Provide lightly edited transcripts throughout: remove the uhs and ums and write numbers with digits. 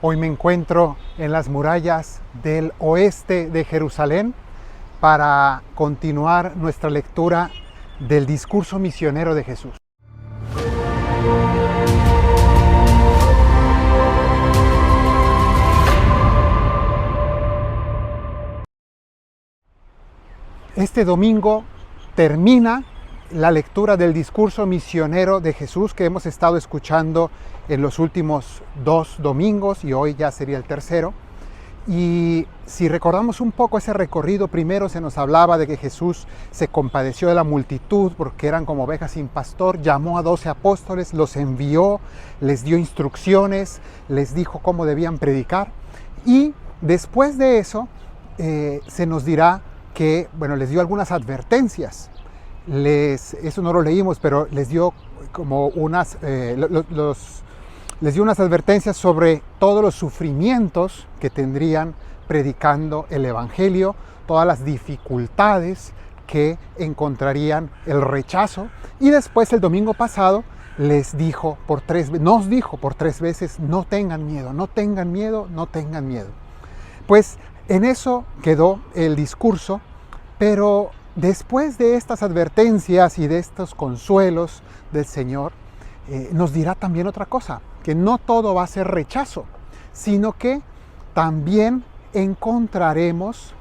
Hoy me encuentro en las murallas del oeste de Jerusalén para continuar nuestra lectura del discurso misionero de Jesús. Este domingo termina la lectura del discurso misionero de Jesús que hemos estado escuchando en los últimos 2 domingos y hoy ya sería el tercero. Y si recordamos un poco ese recorrido, primero se nos hablaba de que Jesús se compadeció de la multitud porque eran como ovejas sin pastor, llamó a 12 apóstoles, los envió, les dio instrucciones, les dijo cómo debían predicar. Y después de eso se nos dirá que, les dio algunas advertencias. Eso no lo leímos, pero les dio como les dio unas advertencias sobre todos los sufrimientos que tendrían predicando el Evangelio, todas las dificultades que encontrarían, el rechazo. Y después el domingo pasado nos dijo por 3 veces, no tengan miedo, no tengan miedo, no tengan miedo. Pues en eso quedó el discurso, pero después de estas advertencias y de estos consuelos del Señor, nos dirá también otra cosa, que no todo va a ser rechazo, sino que también encontraremos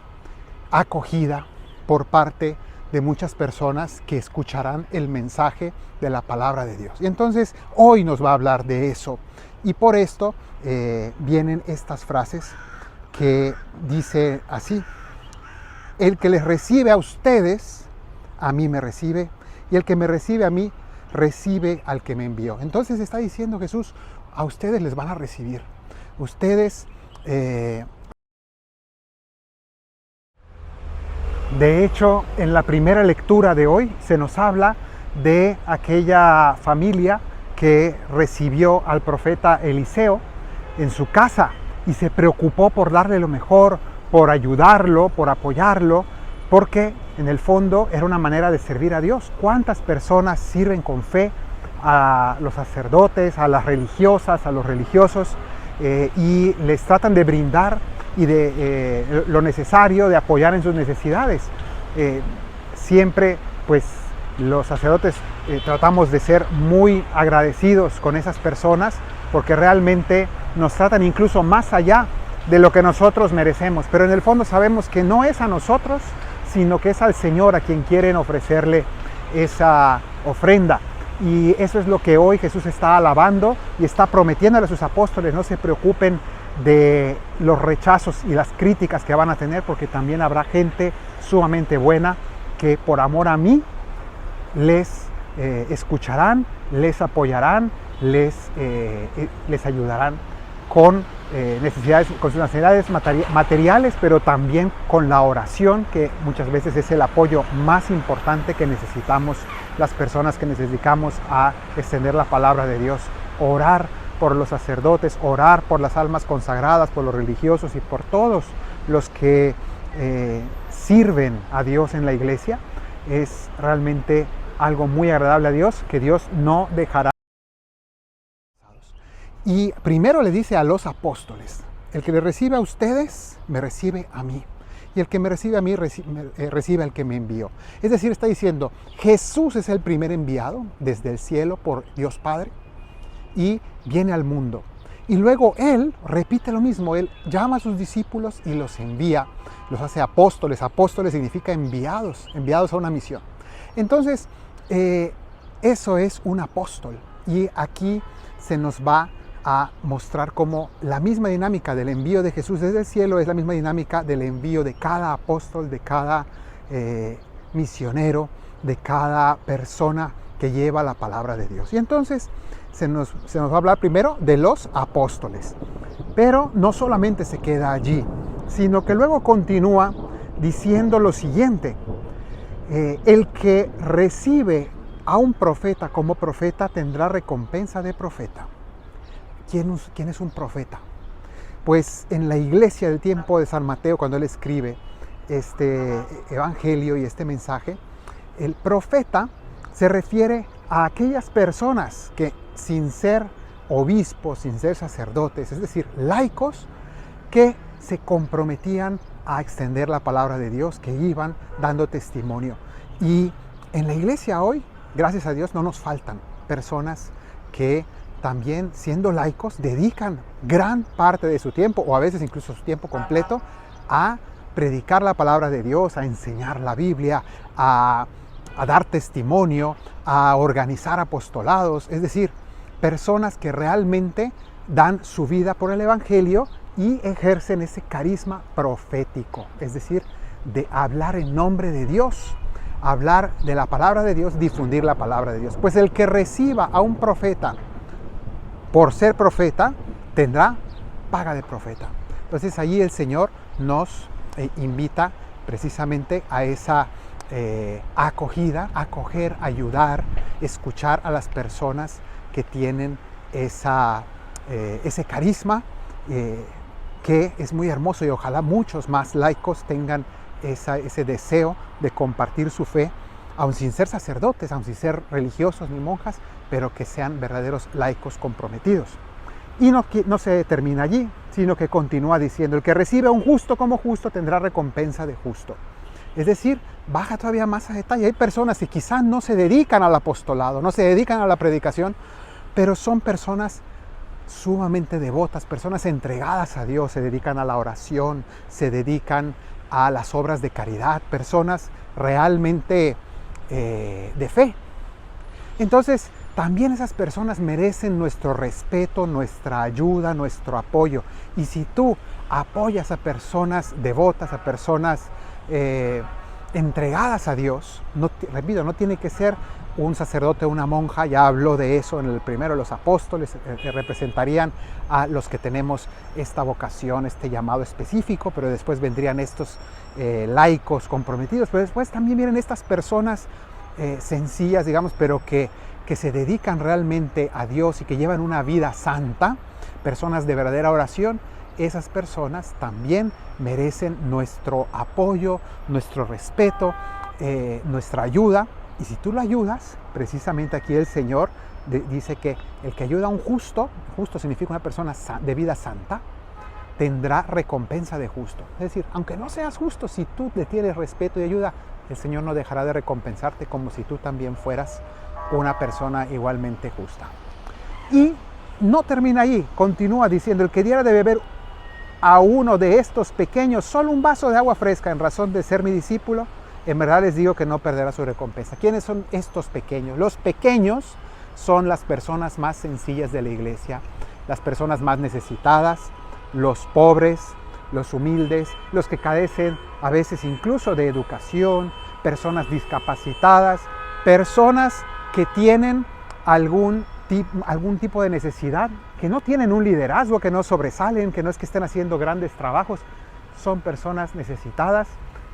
acogida por parte de muchas personas que escucharán el mensaje de la palabra de Dios. Y entonces hoy nos va a hablar de eso. Y por esto vienen estas frases que dice así: el que les recibe a ustedes, a mí me recibe, y el que me recibe a mí, recibe al que me envió. Entonces está diciendo Jesús, a ustedes les van a recibir. Ustedes, de hecho, en la primera lectura de hoy se nos habla de aquella familia que recibió al profeta Eliseo en su casa y se preocupó por darle lo mejor, por ayudarlo, por apoyarlo, porque en el fondo era una manera de servir a Dios. ¿Cuántas personas sirven con fe a los sacerdotes, a las religiosas, a los religiosos y les tratan de brindar y de lo necesario, de apoyar en sus necesidades? Siempre pues los sacerdotes tratamos de ser muy agradecidos con esas personas porque realmente nos tratan incluso más allá de lo que nosotros merecemos, pero en el fondo sabemos que no es a nosotros, sino que es al Señor a quien quieren ofrecerle esa ofrenda. Y eso es lo que hoy Jesús está alabando y está prometiéndole a sus apóstoles: no se preocupen de los rechazos y las críticas que van a tener, porque también habrá gente sumamente buena que por amor a mí les escucharán, les apoyarán, les ayudarán con sus necesidades materiales, pero también con la oración, que muchas veces es el apoyo más importante que necesitamos las personas que nos dedicamos a extender la palabra de Dios. Orar por los sacerdotes, orar por las almas consagradas, por los religiosos y por todos los que sirven a Dios en la iglesia, es realmente algo muy agradable a Dios, que Dios no dejará. Y primero le dice a los apóstoles: el que le recibe a ustedes, me recibe a mí. Y el que me recibe a mí, recibe al que me envió. Es decir, está diciendo, Jesús es el primer enviado desde el cielo por Dios Padre y viene al mundo. Y luego Él repite lo mismo, Él llama a sus discípulos y los envía, los hace apóstoles. Apóstoles significa enviados a una misión. Entonces, eso es un apóstol. Y aquí se nos va a mostrar cómo la misma dinámica del envío de Jesús desde el cielo es la misma dinámica del envío de cada apóstol, de cada misionero, de cada persona que lleva la palabra de Dios. Y entonces se nos va a hablar primero de los apóstoles, pero no solamente se queda allí, sino que luego continúa diciendo lo siguiente: el que recibe a un profeta como profeta tendrá recompensa de profeta. ¿Quién es un profeta? Pues en la iglesia del tiempo de San Mateo, cuando él escribe este evangelio y este mensaje, el profeta se refiere a aquellas personas que, sin ser obispos, sin ser sacerdotes, es decir, laicos que se comprometían a extender la palabra de Dios, que iban dando testimonio. Y en la iglesia hoy, gracias a Dios, no nos faltan personas que también, siendo laicos, dedican gran parte de su tiempo, o a veces incluso su tiempo completo, a predicar la palabra de Dios, a enseñar la Biblia, a dar testimonio, a organizar apostolados, es decir, personas que realmente dan su vida por el Evangelio y ejercen ese carisma profético, es decir, de hablar en nombre de Dios, hablar de la palabra de Dios, difundir la palabra de Dios. Pues el que reciba a un profeta por ser profeta, tendrá paga de profeta. Entonces allí el Señor nos invita precisamente a esa acogida, acoger, ayudar, escuchar a las personas que tienen ese carisma, que es muy hermoso, y ojalá muchos más laicos tengan ese deseo de compartir su fe, aun sin ser sacerdotes, aun sin ser religiosos ni monjas, pero que sean verdaderos laicos comprometidos. Y no se termina allí, sino que continúa diciendo: el que recibe a un justo como justo tendrá recompensa de justo. Es decir, baja todavía más a detalle. Hay personas que quizás no se dedican al apostolado, no se dedican a la predicación, pero son personas sumamente devotas, personas entregadas a Dios, se dedican a la oración, se dedican a las obras de caridad, personas realmente de fe. Entonces, también esas personas merecen nuestro respeto, nuestra ayuda, nuestro apoyo. Y si tú apoyas a personas devotas, a personas entregadas a Dios, repito, no tiene que ser un sacerdote o una monja, ya habló de eso en el primero, los apóstoles que representarían a los que tenemos esta vocación, este llamado específico, pero después vendrían estos laicos comprometidos, pero después también vienen estas personas sencillas, digamos, pero que se dedican realmente a Dios y que llevan una vida santa, personas de verdadera oración. Esas personas también merecen nuestro apoyo, nuestro respeto, nuestra ayuda. Y si tú lo ayudas, precisamente aquí el Señor dice que el que ayuda a un justo, justo significa una persona de vida santa, tendrá recompensa de justo. Es decir, aunque no seas justo, si tú le tienes respeto y ayuda, el Señor no dejará de recompensarte como si tú también fueras una persona igualmente justa. Y no termina ahí, continúa diciendo: el que diera de beber a uno de estos pequeños solo un vaso de agua fresca en razón de ser mi discípulo, en verdad les digo que no perderá su recompensa. ¿Quiénes son estos pequeños? Los pequeños son las personas más sencillas de la iglesia, las personas más necesitadas, los pobres, los humildes, los que carecen a veces incluso de educación, personas discapacitadas, personas que tienen algún tipo de necesidad, que no tienen un liderazgo, que no sobresalen, que no es que estén haciendo grandes trabajos, son personas necesitadas,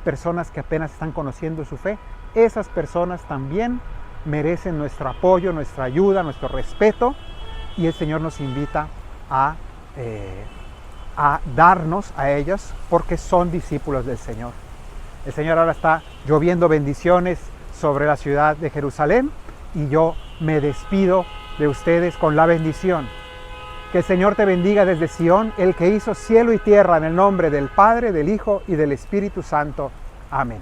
personas que apenas están conociendo su fe. Esas personas también merecen nuestro apoyo, nuestra ayuda, nuestro respeto, y el Señor nos invita a darnos a ellos porque son discípulos del Señor. El Señor ahora está lloviendo bendiciones sobre la ciudad de Jerusalén, y yo me despido de ustedes con la bendición. Que el Señor te bendiga desde Sión, el que hizo cielo y tierra, en el nombre del Padre, del Hijo y del Espíritu Santo. Amén.